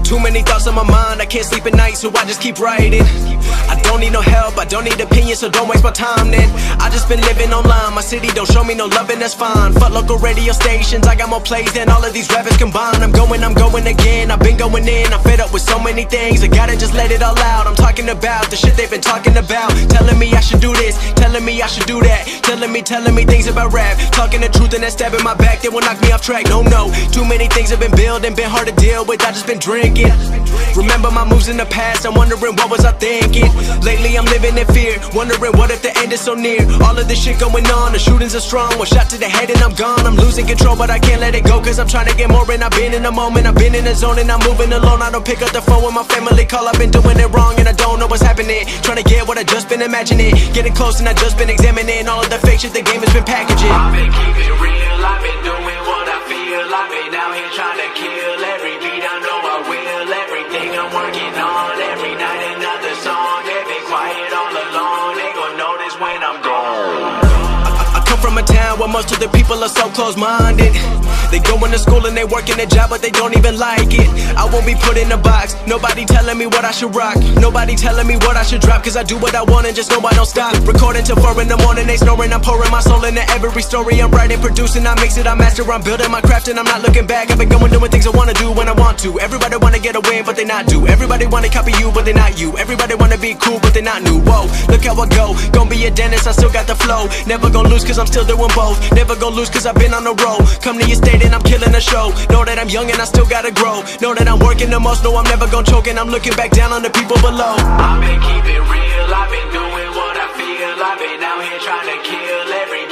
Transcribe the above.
Too many thoughts on my mind, I can't sleep at night, so I just keep writing. I don't need no help, I don't need opinions, so don't waste my time then. I just been living online, my city don't show me no loving, that's fine. Fuck local radio stations, I got more plays than all of these rappers combined. I'm going again, I've been going in, I'm fed up with so many things, I gotta just let it all out. I'm talking about the shit they've been talking about, telling me I should do this, telling me I should do that, telling me things about rap, talking the truth and that stab in my back, they will knock me off track. No, too many things have been building, been hard to deal with, I just been drinking. Remember my moves in the past, I'm wondering what was I thinking. Lately I'm living in fear, wondering what if the end is so near. All of this shit going on, the shootings are strong, one shot to the head and I'm gone. I'm losing control but I can't let it go, cause I'm trying to get more. And I've been in the moment, I've been in the zone, and I'm moving alone. I don't pick up the phone when my family call, I've been doing it wrong and I don't know what's happening. Trying to get what I just been imagining, getting close and I just been examining all of the fake shit the game has been packaging. I've been keeping it real, I've been doing what I feel. I've been out here trying to kill every beat, I know I will. Everything I'm working on, every night another song. They've been quiet all along, they gon' notice when I'm gone. I come from a town where most of the people are so close-minded. They going to school and they working a job but they don't even like it. I won't be put in a box, nobody telling me what I should rock, nobody telling me what I should drop, cause I do what I want and just know I don't stop. Recording till 4 in the morning, they snoring, I'm pouring my soul into every story. I'm writing, producing, I mix it, I master, I'm building my craft and I'm not looking back. I've been going doing things I wanna do when I want to. Everybody wanna get a win but they not do. Everybody wanna copy you but they not you. Everybody wanna be cool but they not new. Whoa, look how I go, gon' be a dentist, I still got the flow. Never gon' lose cause I'm still doing both. Never gon' lose cause I've been on the road. Come to your state and I'm killing the show. Know that I'm young and I still gotta grow. Know that I'm working the most, know I'm never gon' choke. And I'm looking back down on the people below. I've been keeping real, I've been doing what I feel. I've been out here trying to kill every